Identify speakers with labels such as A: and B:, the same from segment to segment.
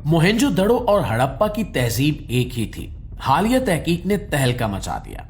A: मोहेंजो दड़ो और हड़प्पा की तहजीब एक ही थी। हालिया तहकीक ने तहलका मचा दिया।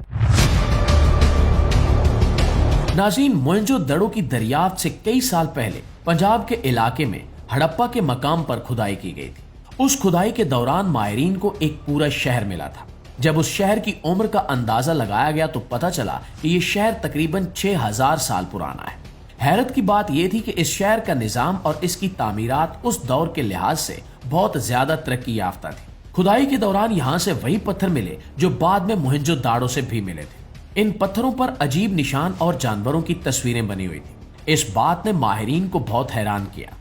A: नाज़रीन, मोहेंजो दड़ो की दरियाफ्त से कई साल पहले पंजाब के इलाके में हड़प्पा के मकाम पर खुदाई की गई थी। उस खुदाई के दौरान माहिरीन को एक पूरा शहर मिला था। जब उस शहर की उम्र का अंदाजा लगाया गया तो पता चला कि ये शहर तकरीबन 6000 साल पुराना है। हैरत की बात यह थी कि इस शहर का निजाम और इसकी तामीरात उस दौर के लिहाज से बहुत ज्यादा तरक्की याफ्ता थी। खुदाई के दौरान यहाँ से वही पत्थर मिले जो बाद में मोहेंजो दाड़ो से भी मिले थे। इन पत्थरों पर अजीब निशान और जानवरों की तस्वीरें बनी हुई थी। इस बात ने माहिरीन को बहुत हैरान किया,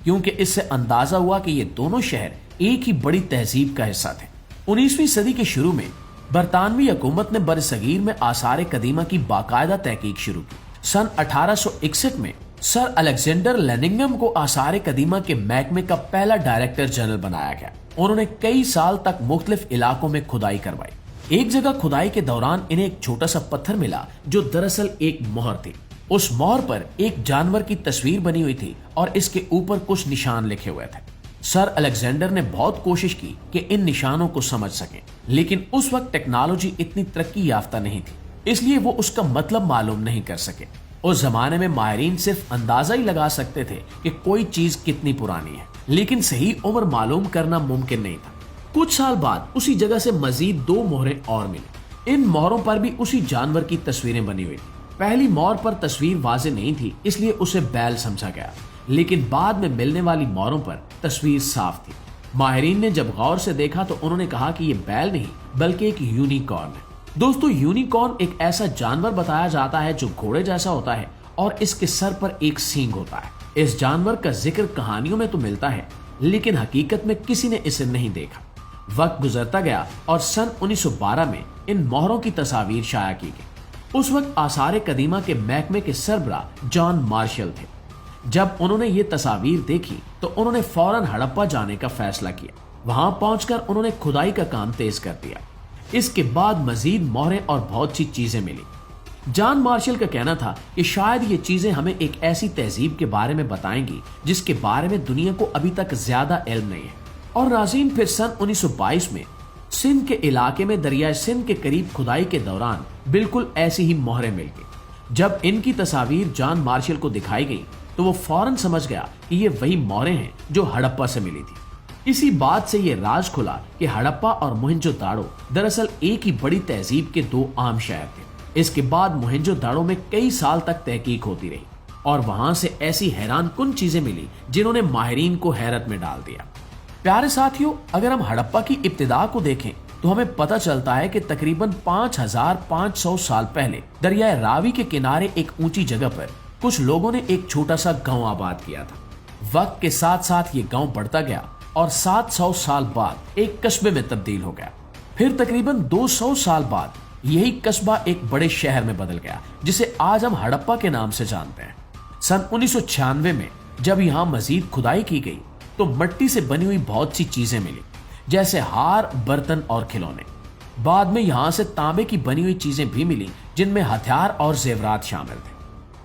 A: क्योंकि इससे अंदाजा हुआ कि ये दोनों शहर एक ही बड़ी तहजीब का हिस्सा थे। 19वीं सदी के शुरू में बरतानवी हुकूमत ने बरसगीर में आसार कदीमा की बाकायदा तहकीक शुरू की। सन 1861 में सर अलेक्जेंडर लेनिंगम को आसार कदीमा के महकमे का पहला डायरेक्टर जनरल बनाया गया। उन्होंने कई साल तक मुख्तलिफ इलाकों में खुदाई करवाई। एक जगह खुदाई के दौरान इन्हें एक छोटा सा पत्थर मिला जो दरअसल एक मोहर थी। उस मोहर पर एक जानवर की तस्वीर बनी हुई थी और इसके ऊपर कुछ निशान लिखे हुए थे। सर अलेक्जेंडर ने बहुत कोशिश की कि इन निशानों को समझ सकें, लेकिन उस वक्त टेक्नोलॉजी इतनी तरक्की याफ्ता नहीं थी, इसलिए वो उसका मतलब मालूम नहीं कर सके। उस जमाने में माहिरीन सिर्फ अंदाजा ही लगा सकते थे कि कोई चीज कितनी पुरानी है, लेकिन सही उम्र मालूम करना मुमकिन नहीं था। कुछ साल बाद उसी जगह से मजीद 2 मोहरें और मिली। इन मोहरों पर भी उसी जानवर की तस्वीरें बनी हुई थी। पहली मोहर पर तस्वीर वाज़ेह नहीं थी, इसलिए उसे बैल समझा गया, लेकिन बाद में मिलने वाली मोहरों पर तस्वीर साफ थी। माहिरीन ने जब गौर से देखा तो उन्होंने कहा कि यह बैल नहीं बल्कि एक यूनिकॉर्न है। दोस्तों, यूनिकॉर्न एक ऐसा जानवर बताया जाता है जो घोड़े जैसा होता है और इसके सर पर एक सींग होता है। इस जानवर का जिक्र कहानियों में तो मिलता है, लेकिन हकीकत में किसी ने इसे नहीं देखा। वक्त गुजरता गया और सन 1912 में इन मोहरों की तस्वीर शाया की गई। उस वक्त आसार कदीमा के महकमे के सरबराह जॉन मार्शल थे। जब उन्होंने ये तस्वीर देखी तो उन्होंने फौरन हड़प्पा जाने का फैसला किया। वहां पहुंचकर उन्होंने खुदाई का काम तेज कर दिया। इसके बाद मजीद मोहरें और बहुत सी चीजें मिली। जॉन मार्शल का कहना था कि शायद ये चीजें हमें एक ऐसी तहजीब के बारे में बताएंगी जिसके बारे में दुनिया को अभी तक ज्यादा इल्म नहीं है। और नाज़रीन, फिर सन 1922 में सिंध के इलाके में दरिया सिंध के करीब खुदाई के दौरान बिल्कुल ऐसी ही मोहरें मिल गई। जब इनकी तस्वीर जॉन मार्शल को दिखाई गई तो वो फौरन समझ गया कि ये वही मोहरें हैं जो हड़प्पा से मिली थी। इसी बात से ये राज खुला कि हड़प्पा और मोहेंजो दाड़ो दरअसल एक ही बड़ी तहजीब के 2 आम शहर थे। इसके बाद मोहेंजो दाड़ो में कई साल तक तहकीक होती रही और वहां से ऐसी हैरान कुन चीजें मिली जिन्होंने माहिरीन को हैरत में डाल दिया। प्यारे साथियों, अगर हम हड़प्पा की इब्तिदा को देखें तो हमें पता चलता है कि तकरीबन 5500 साल पहले दरिया रावी के किनारे एक ऊंची जगह पर कुछ लोगों ने एक छोटा सा गांव आबाद किया था। वक्त के साथ साथ ये गांव बढ़ता गया और 700 साल बाद एक कस्बे में तब्दील हो गया। फिर तकरीबन 200 साल बाद यही कस्बा एक बड़े शहर में बदल गया, जिसे आज हम हड़प्पा के नाम से जानते हैं। सन 1996 में जब यहाँ मजीद खुदाई की गई तो मिट्टी से बनी हुई बहुत सी चीजें मिली, जैसे हार, बर्तन और खिलौने। बाद में यहाँ से तांबे की बनी हुई चीजें भी मिली, जिनमें हथियार और जेवरात शामिल थे।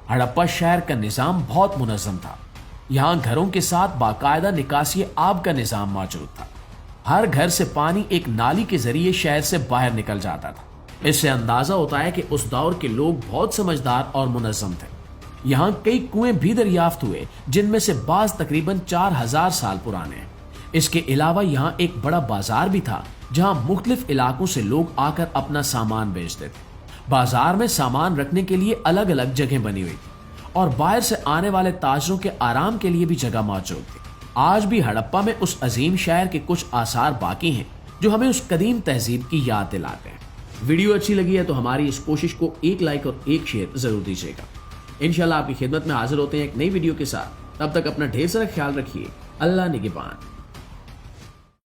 A: हड़प्पा शहर का निजाम बहुत मुनज़्ज़म था। यहाँ घरों के साथ बाकायदा निकासी आब का निजाम मौजूद था। हर घर से पानी एक नाली के जरिए शहर से बाहर निकल जाता था। इससे अंदाजा होता है कि उस दौर के लोग बहुत समझदार और मुनज़्ज़म थे। यहाँ कई कुएं भी दरियाफ्त हुए, जिनमें से बाज तकरीबन 4000 साल पुराने हैं। इसके अलावा यहाँ एक बड़ा बाजार भी था, जहाँ मुख्तलिफ इलाकों से लोग आकर अपना सामान बेचते थे। बाजार में सामान रखने के लिए अलग अलग जगह बनी हुई थी और बाहर से आने वाले ताजरों के आराम के लिए भी जगह मौजूद थी। आज भी हड़प्पा में उस अजीम शहर के कुछ आसार बाकी हैं जो हमें उस कदीम तहजीब की याद दिलाते हैं। वीडियो अच्छी लगी है तो हमारी इस कोशिश को एक लाइक और एक शेयर जरूर दीजिएगा। इंशाल्लाह आपकी खिदमत में हाजिर होते हैं एक नई वीडियो के साथ। तब तक अपना ढेर सारा ख्याल रखिए। अल्लाह निगहबान।